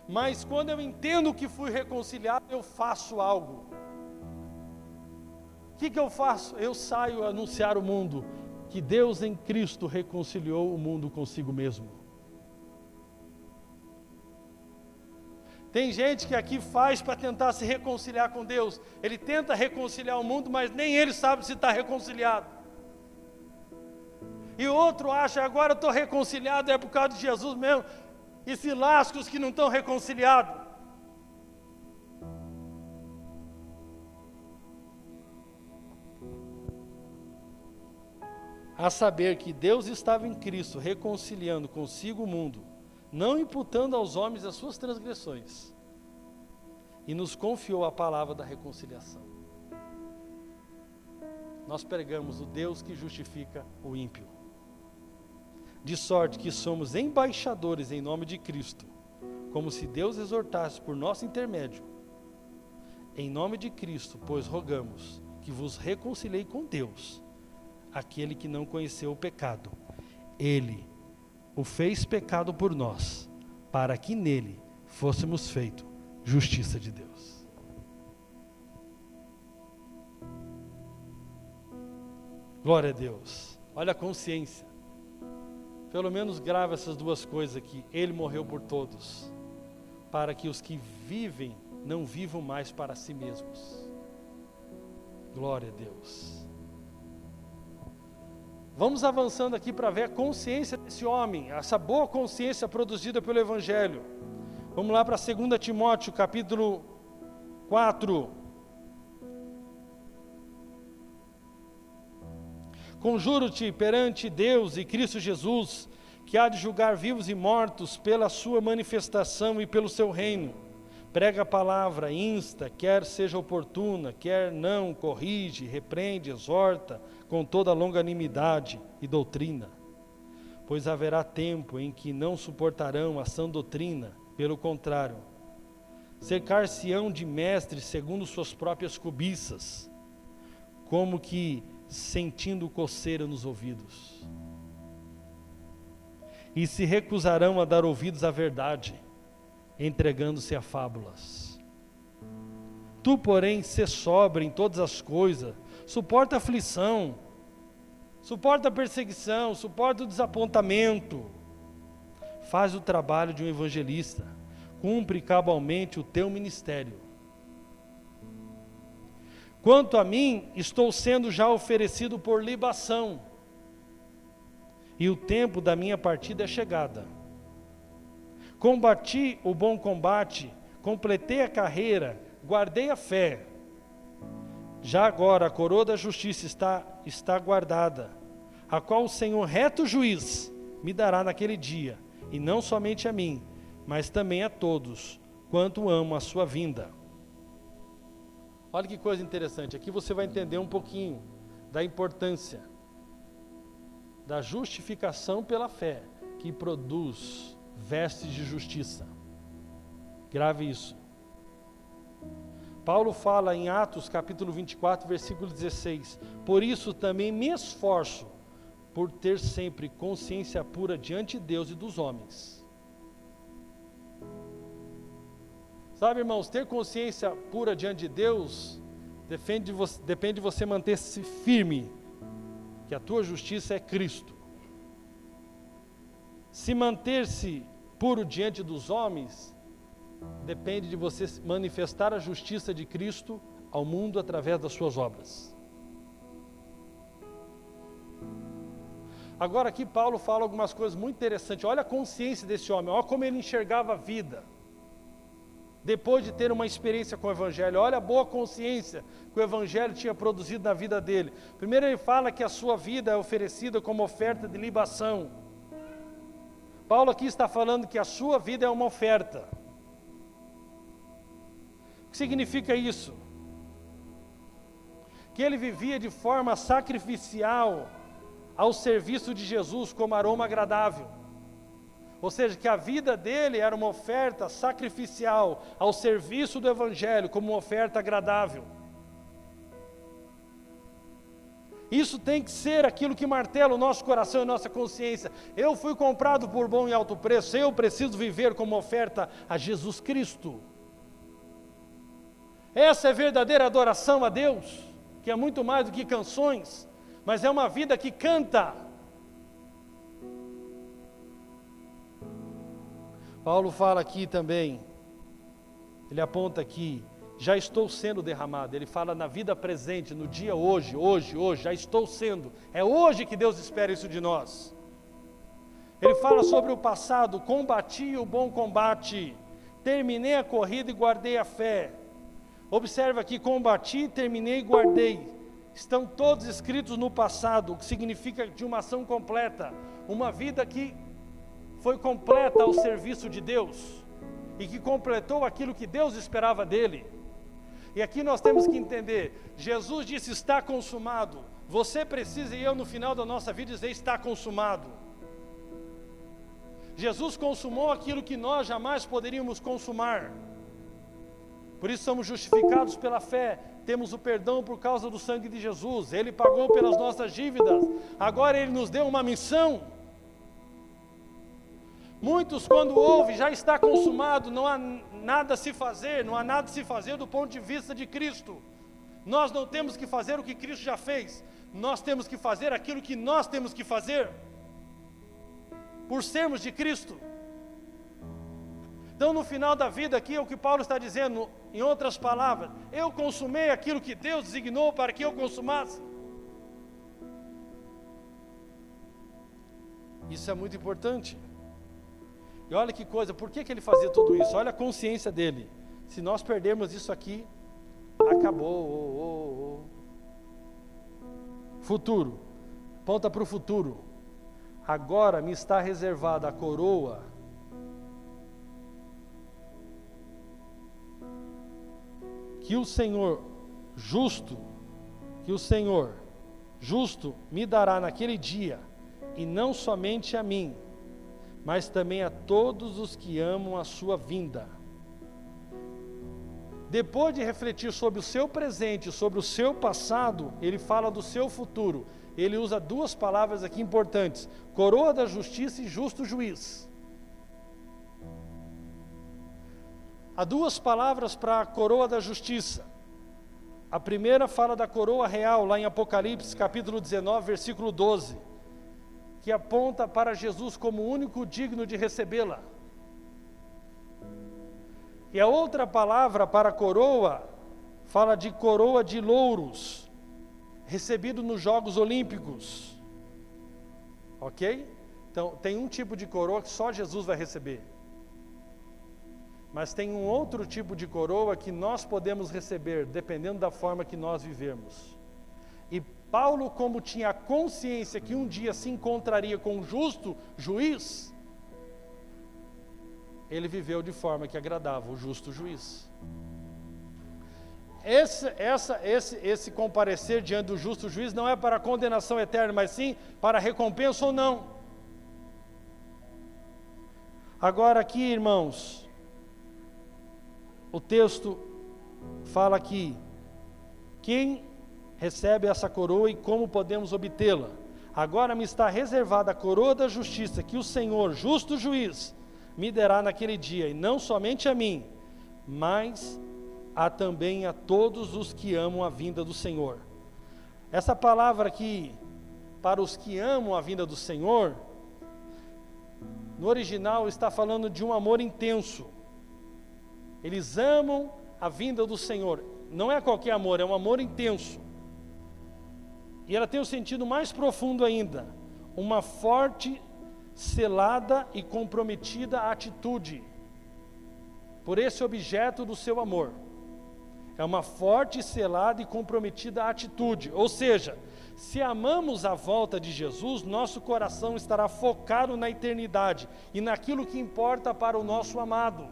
mas quando eu entendo que fui reconciliado, eu faço algo. O que eu faço? Eu saio a anunciar ao mundo que Deus em Cristo reconciliou o mundo consigo mesmo. Tem gente que aqui faz para tentar se reconciliar com Deus. Ele tenta reconciliar o mundo, mas nem ele sabe se está reconciliado. E o outro acha, agora eu estou reconciliado, é por causa de Jesus mesmo. E se lasca os que não estão reconciliados. A saber que Deus estava em Cristo, reconciliando consigo o mundo, não imputando aos homens as suas transgressões, e nos confiou a palavra da reconciliação. Nós pregamos o Deus que justifica o ímpio, de sorte que somos embaixadores em nome de Cristo, como se Deus exortasse por nosso intermédio. Em nome de Cristo, pois rogamos que vos reconciliei com Deus, aquele que não conheceu o pecado. Ele o fez pecado por nós, para que nele fôssemos feitos justiça de Deus. Glória a Deus. Olha a consciência. Pelo menos grava essas duas coisas aqui. Ele morreu por todos, para que os que vivem não vivam mais para si mesmos. Glória a Deus. Vamos avançando aqui para ver a consciência desse homem, essa boa consciência produzida pelo Evangelho. Vamos lá para 2 Timóteo, capítulo 4. Conjuro-te perante Deus e Cristo Jesus, que há de julgar vivos e mortos pela sua manifestação e pelo seu reino. Prega a palavra, insta, quer seja oportuna, quer não, corrige, repreende, exorta, com toda longanimidade e doutrina. Pois haverá tempo em que não suportarão a sã doutrina, pelo contrário, cercar-se-ão de mestres segundo suas próprias cobiças, como que sentindo coceira nos ouvidos. E se recusarão a dar ouvidos à verdade, entregando-se a fábulas. Tu, porém, sê sóbrio em todas as coisas, suporta a aflição, suporta a perseguição, suporta o desapontamento, faz o trabalho de um evangelista, cumpre cabalmente o teu ministério. Quanto a mim, estou sendo já oferecido por libação, e o tempo da minha partida é chegada. Combati o bom combate, completei a carreira, guardei a fé. Já agora a coroa da justiça está guardada, a qual o Senhor reto juiz me dará naquele dia, e não somente a mim, mas também a todos, quanto amam a sua vinda. Olha que coisa interessante, aqui você vai entender um pouquinho da importância da justificação pela fé, que produz vestes de justiça. Grave isso. Paulo fala em Atos capítulo 24, versículo 16, por isso também me esforço por ter sempre consciência pura diante de Deus e dos homens. Sabe, irmãos, ter consciência pura diante de Deus depende de você manter-se firme, que a tua justiça é Cristo. Se manter-se puro diante dos homens, depende de você manifestar a justiça de Cristo ao mundo através das suas obras. Agora aqui Paulo fala algumas coisas muito interessantes. Olha a consciência desse homem, olha como ele enxergava a vida. Depois de ter uma experiência com o Evangelho, olha a boa consciência que o Evangelho tinha produzido na vida dele. Primeiro ele fala que a sua vida é oferecida como oferta de libação. Paulo aqui está falando que a sua vida é uma oferta. O que significa isso? Que ele vivia de forma sacrificial ao serviço de Jesus como aroma agradável. Ou seja, que a vida dele era uma oferta sacrificial ao serviço do Evangelho como uma oferta agradável. Isso tem que ser aquilo que martela o nosso coração e a nossa consciência. Eu fui comprado por bom e alto preço, eu preciso viver como oferta a Jesus Cristo. Essa é verdadeira adoração a Deus, que é muito mais do que canções, mas é uma vida que canta. Paulo fala aqui também, ele aponta aqui, já estou sendo derramado. Ele fala na vida presente, no dia hoje, já estou sendo. É hoje que Deus espera isso de nós. Ele fala sobre o passado, combati o bom combate, terminei a corrida e guardei a fé. Observa aqui, combati, terminei e guardei. Estão todos escritos no passado, o que significa de uma ação completa, uma vida que foi completa ao serviço de Deus e que completou aquilo que Deus esperava dele. E aqui nós temos que entender, Jesus disse está consumado. Você precisa e eu no final da nossa vida dizer está consumado. Jesus consumou aquilo que nós jamais poderíamos consumar. Por isso somos justificados pela fé, temos o perdão por causa do sangue de Jesus. Ele pagou pelas nossas dívidas, agora Ele nos deu uma missão. Muitos quando ouvem, já está consumado, não há nada a se fazer, não há nada a se fazer do ponto de vista de Cristo. Nós não temos que fazer o que Cristo já fez, nós temos que fazer aquilo que nós temos que fazer, por sermos de Cristo. Então no final da vida aqui é o que Paulo está dizendo, em outras palavras, eu consumei aquilo que Deus designou para que eu consumasse. Isso é muito importante. E olha que coisa, por que ele fazia tudo isso? Olha a consciência dele. Se nós perdermos isso aqui, acabou. Futuro, ponta para o futuro. Agora me está reservada a coroa que o Senhor justo me dará naquele dia, e não somente a mim, mas também a todos os que amam a sua vinda. Depois de refletir sobre o seu presente, sobre o seu passado, ele fala do seu futuro. Ele usa duas palavras aqui importantes: coroa da justiça e justo juiz. Há duas palavras para a coroa da justiça. A primeira fala da coroa real, lá em Apocalipse, capítulo 19, versículo 12, que aponta para Jesus como o único digno de recebê-la. E a outra palavra para coroa, fala de coroa de louros, recebido nos Jogos Olímpicos. Ok? Então, tem um tipo de coroa que só Jesus vai receber. mas tem um outro tipo de coroa que nós podemos receber, dependendo da forma que nós vivemos. E Paulo, como tinha a consciência que um dia se encontraria com um justo juiz, ele viveu de forma que agradava o justo juiz. Esse comparecer diante do justo juiz não é para condenação eterna, mas sim para recompensa ou não. Agora aqui, irmãos, o texto fala aqui, quem recebe essa coroa e como podemos obtê-la? Agora me está reservada a coroa da justiça, que o Senhor, justo juiz, me dará naquele dia, e não somente a mim, mas também a todos os que amam a vinda do Senhor. Essa palavra aqui, para os que amam a vinda do Senhor, no original está falando de um amor intenso. Eles amam a vinda do Senhor. Não é qualquer amor, é um amor intenso. E ela tem um sentido mais profundo ainda. Uma forte, selada e comprometida atitude por esse objeto do seu amor. É uma forte, selada e comprometida atitude. Ou seja, se amamos a volta de Jesus, nosso coração estará focado na eternidade e naquilo que importa para o nosso amado.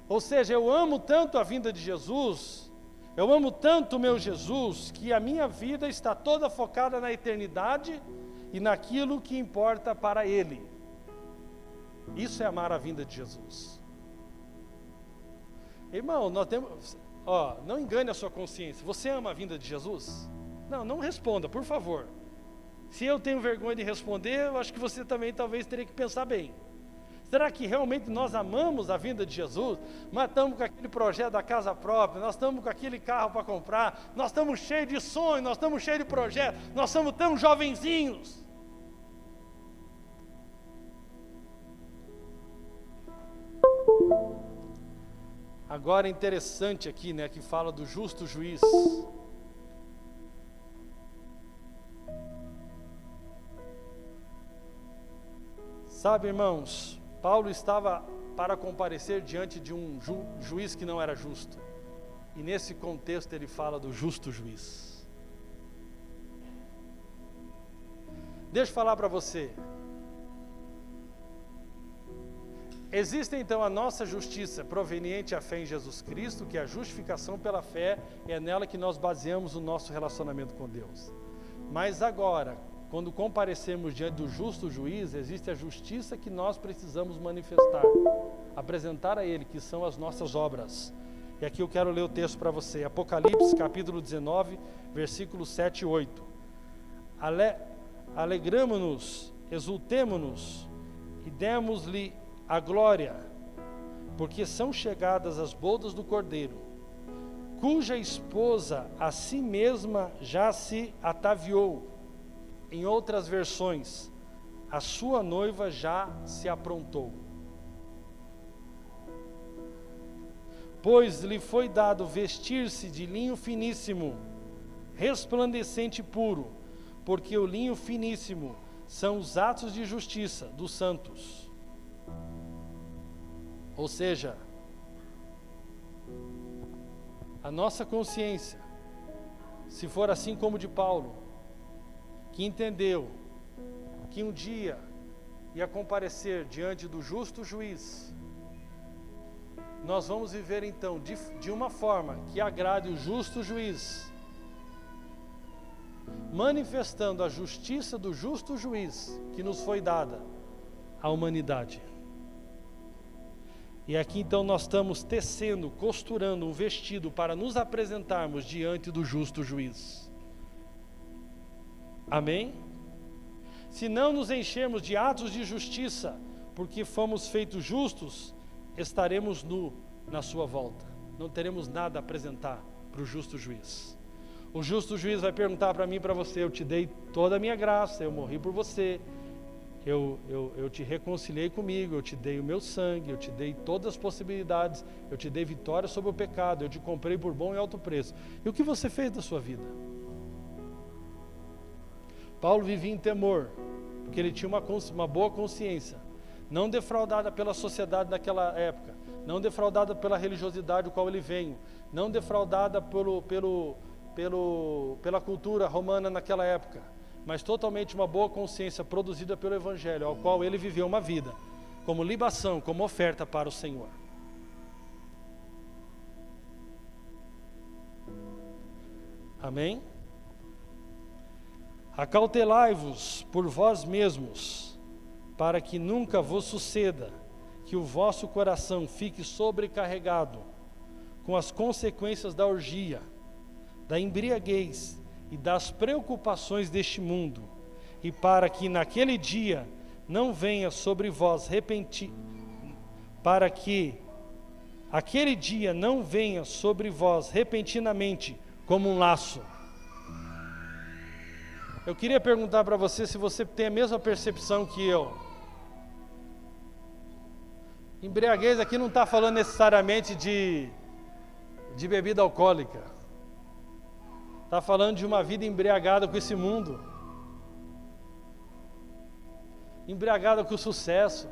Ou seja, eu amo tanto a vinda de Jesus, eu amo tanto o meu Jesus, que a minha vida está toda focada na eternidade e naquilo que importa para Ele. Isso é amar a vinda de Jesus. Irmão, nós temos, não engane a sua consciência. Você ama a vinda de Jesus? Não responda, por favor. Se eu tenho vergonha de responder, eu acho que você também talvez teria que pensar bem. Será que realmente nós amamos a vinda de Jesus? Nós estamos com aquele projeto da casa própria, nós estamos com aquele carro para comprar, nós estamos cheios de sonhos, nós estamos cheios de projetos, nós somos tão jovenzinhos. Agora é interessante aqui, né, que fala do justo juiz. Sabe, irmãos, Paulo estava para comparecer diante de um juiz que não era justo. E nesse contexto ele fala do justo juiz. Deixa eu falar para você. Existe então a nossa justiça proveniente à fé em Jesus Cristo, que é a justificação pela fé, e é nela que nós baseamos o nosso relacionamento com Deus. Mas agora, quando comparecemos diante do justo juiz, existe a justiça que nós precisamos manifestar, apresentar a Ele, que são as nossas obras. E aqui eu quero ler o texto para você, Apocalipse capítulo 19, versículos 7 e 8. Alegramo-nos, exultemo-nos e demos-lhe a glória, porque são chegadas as bodas do Cordeiro, cuja esposa a si mesma já se ataviou. Em outras versões, a sua noiva já se aprontou. Pois lhe foi dado vestir-se de linho finíssimo, resplandecente e puro, porque o linho finíssimo são os atos de justiça dos santos. Ou seja, a nossa consciência, se for assim como de Paulo, que entendeu que um dia ia comparecer diante do justo juiz, nós vamos viver então de uma forma que agrade o justo juiz, manifestando a justiça do justo juiz que nos foi dada à humanidade. E aqui então nós estamos tecendo, costurando um vestido para nos apresentarmos diante do justo juiz. Amém? Se não nos enchermos de atos de justiça, porque fomos feitos justos, estaremos nu na sua volta. Não teremos nada a apresentar para o justo juiz. O justo juiz vai perguntar para mim e para você: eu te dei toda a minha graça, eu morri por você, eu te reconciliei comigo, eu te dei o meu sangue, eu te dei todas as possibilidades, eu te dei vitória sobre o pecado, eu te comprei por bom e alto preço. E o que você fez da sua vida? Paulo vivia em temor, porque ele tinha uma boa consciência. não defraudada pela sociedade daquela época, não defraudada pela religiosidade do qual ele veio, não defraudada pela cultura romana naquela época, mas totalmente uma boa consciência produzida pelo Evangelho, ao qual ele viveu uma vida, como libação, como oferta para o Senhor. Amém? Acautelai-vos por vós mesmos, para que nunca vos suceda que o vosso coração fique sobrecarregado com as consequências da orgia, da embriaguez e das preocupações deste mundo, e para que naquele dia não venha sobre vós repentinamente como um laço. Eu queria perguntar para você se você tem a mesma percepção que eu. Embriaguez aqui não está falando necessariamente de bebida alcoólica. Está falando de uma vida embriagada com esse mundo. Embriagada com o sucesso.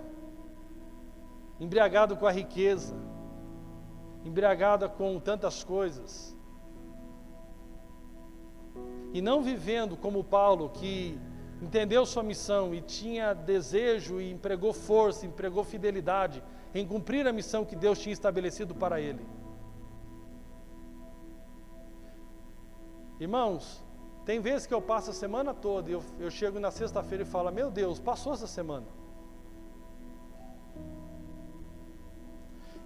Embriagada com a riqueza. Embriagada com tantas coisas. E não vivendo como Paulo, que entendeu sua missão e tinha desejo e empregou força, empregou fidelidade em cumprir a missão que Deus tinha estabelecido para ele. Irmãos, tem vezes que eu passo a semana toda e eu chego na sexta-feira e falo, meu Deus, passou essa semana.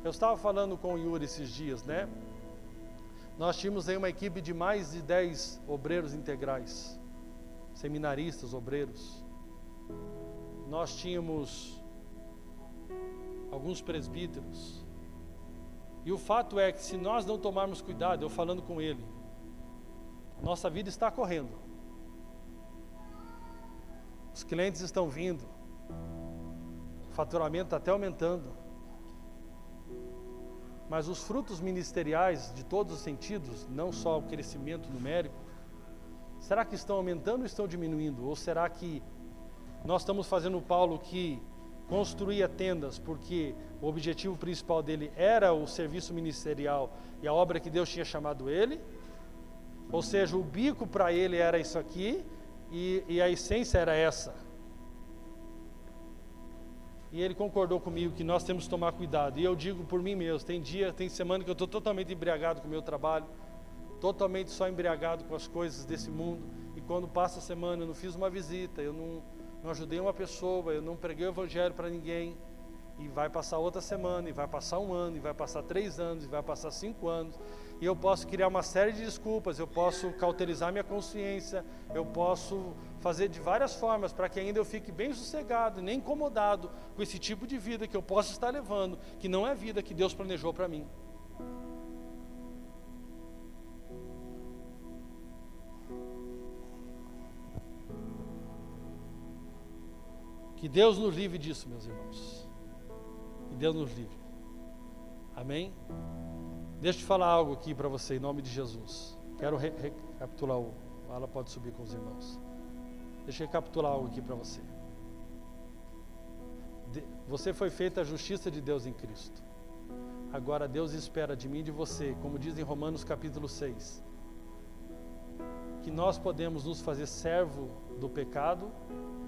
Eu estava falando com o Yuri esses dias, né? Nós tínhamos aí uma equipe de mais de 10 obreiros integrais, seminaristas, obreiros. Nós tínhamos alguns presbíteros. E o fato é que se nós não tomarmos cuidado, eu falando com ele, nossa vida está correndo. Os clientes estão vindo. O faturamento está até aumentando. Mas os frutos ministeriais, de todos os sentidos, não só o crescimento numérico, será que estão aumentando ou estão diminuindo? Ou será que nós estamos fazendo o Paulo que construía tendas porque o objetivo principal dele era o serviço ministerial e a obra que Deus tinha chamado ele? Ou seja, o bico para ele era isso aqui e a essência era essa. E ele concordou comigo que nós temos que tomar cuidado. E eu digo por mim mesmo, tem semana que eu estou totalmente embriagado com o meu trabalho, totalmente só embriagado com as coisas desse mundo. E quando passa a semana eu não fiz uma visita, eu não ajudei uma pessoa, eu não preguei o evangelho para ninguém. E vai passar outra semana, e vai passar um ano, e vai passar 3 anos, e vai passar 5 anos. E eu posso criar uma série de desculpas, eu posso cauterizar minha consciência, eu posso fazer de várias formas para que ainda eu fique bem sossegado, nem incomodado com esse tipo de vida que eu posso estar levando, que não é a vida que Deus planejou para mim. Que Deus nos livre disso, meus irmãos. Que Deus nos livre. Amém? Deixa eu te falar algo aqui para você, em nome de Jesus. Quero recapitular ela pode subir com os irmãos. Deixa eu recapitular algo aqui para você. Você foi feita a justiça de Deus em Cristo. Agora Deus espera de mim e de você, como diz em Romanos capítulo 6, que nós podemos nos fazer servo do pecado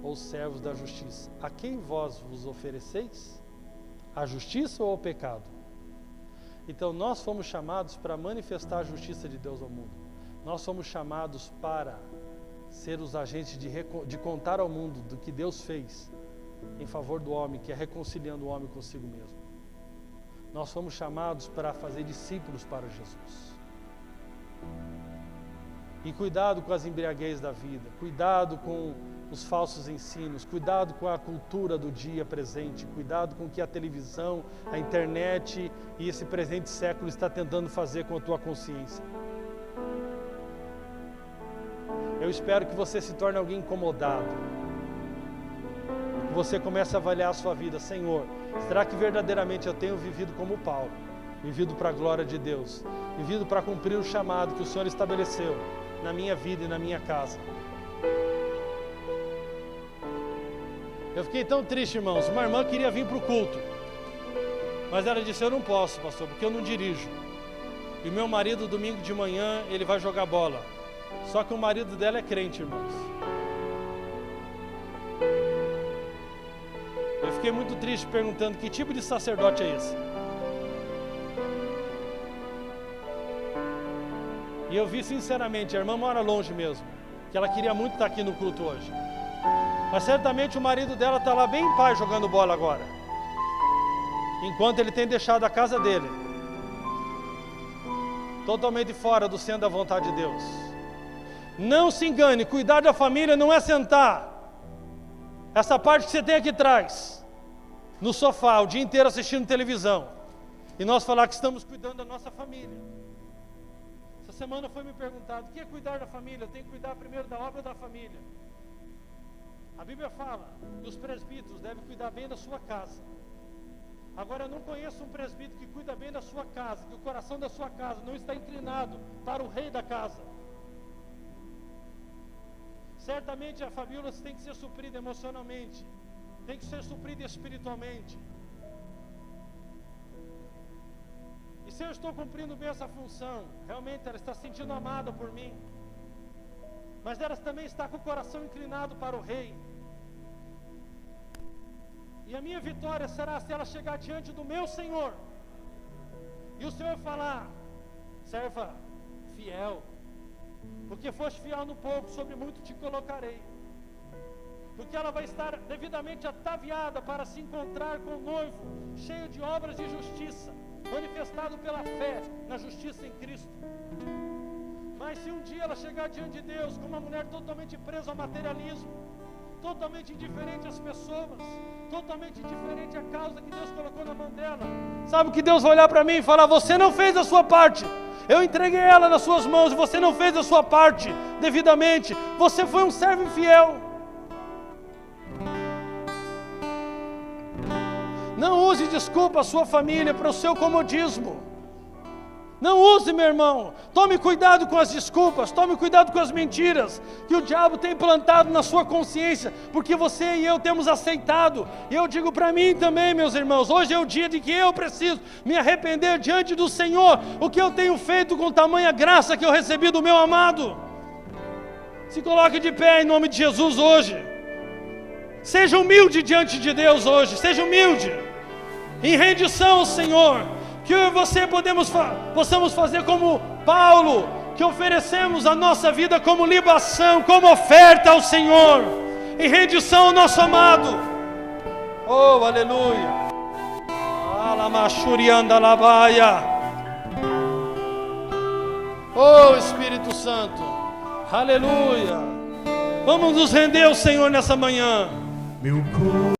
ou servos da justiça. A quem vós vos ofereceis? A justiça ou ao pecado? Então nós fomos chamados para manifestar a justiça de Deus ao mundo. Nós fomos chamados para ser os agentes de contar ao mundo do que Deus fez em favor do homem, que é reconciliando o homem consigo mesmo. Nós fomos chamados para fazer discípulos para Jesus. E cuidado com as embriaguez da vida, cuidado com os falsos ensinos, cuidado com a cultura do dia presente, cuidado com o que a televisão, a internet e esse presente século está tentando fazer com a tua consciência. Eu espero que você se torne alguém incomodado, que você comece a avaliar a sua vida. Senhor, será que verdadeiramente eu tenho vivido como Paulo, vivido para a glória de Deus, vivido para cumprir o chamado que o Senhor estabeleceu na minha vida e na minha casa? Eu fiquei tão triste, irmãos. Uma irmã queria vir para o culto, mas ela disse: eu não posso, pastor, porque eu não dirijo. E meu marido, domingo de manhã, ele vai jogar bola. Só que o marido dela é crente, irmãos. Eu fiquei muito triste perguntando: que tipo de sacerdote é esse? E eu vi sinceramente, a irmã mora longe mesmo, que ela queria muito estar aqui no culto hoje. Mas certamente o marido dela está lá bem em paz jogando bola agora, enquanto ele tem deixado a casa dele totalmente fora do centro da vontade de Deus. Não se engane, cuidar da família não é sentar essa parte que você tem aqui atrás no sofá o dia inteiro assistindo televisão e nós falar que estamos cuidando da nossa família. Essa semana foi me perguntado: o que é cuidar da família? Eu tenho que cuidar primeiro da obra da família. A Bíblia fala que os presbíteros devem cuidar bem da sua casa. Agora, eu não conheço um presbítero que cuida bem da sua casa, que o coração da sua casa não está inclinado para o rei da casa. Certamente a família tem que ser suprida emocionalmente, tem que ser suprida espiritualmente. E se eu estou cumprindo bem essa função, realmente ela está se sentindo amada por mim, mas ela também está com o coração inclinado para o rei. E a minha vitória será se ela chegar diante do meu Senhor e o Senhor falar: serva fiel, porque foste fiel no pouco, sobre muito te colocarei. Porque ela vai estar devidamente ataviada para se encontrar com o noivo, cheio de obras de justiça, manifestado pela fé na justiça em Cristo. Mas se um dia ela chegar diante de Deus como uma mulher totalmente presa ao materialismo, totalmente indiferente às pessoas, totalmente indiferente à causa que Deus colocou na mão dela, sabe o que Deus vai olhar para mim e falar: você não fez a sua parte, eu entreguei ela nas suas mãos e você não fez a sua parte devidamente, você foi um servo infiel. Não use desculpa a sua família para o seu comodismo. Não use, meu irmão. Tome cuidado com as desculpas, tome cuidado com as mentiras que o diabo tem plantado na sua consciência, porque você e eu temos aceitado. E eu digo para mim também, meus irmãos, hoje é o dia de que eu preciso me arrepender diante do Senhor, o que eu tenho feito com tamanha graça que eu recebi do meu amado. Se coloque de pé em nome de Jesus hoje. Seja humilde diante de Deus hoje, seja humilde, em rendição ao Senhor. Que eu e você possamos fazer como Paulo, que oferecemos a nossa vida como libação, como oferta ao Senhor, em rendição ao nosso amado. Oh, aleluia. Oh, Espírito Santo, aleluia. Vamos nos render ao Senhor nessa manhã.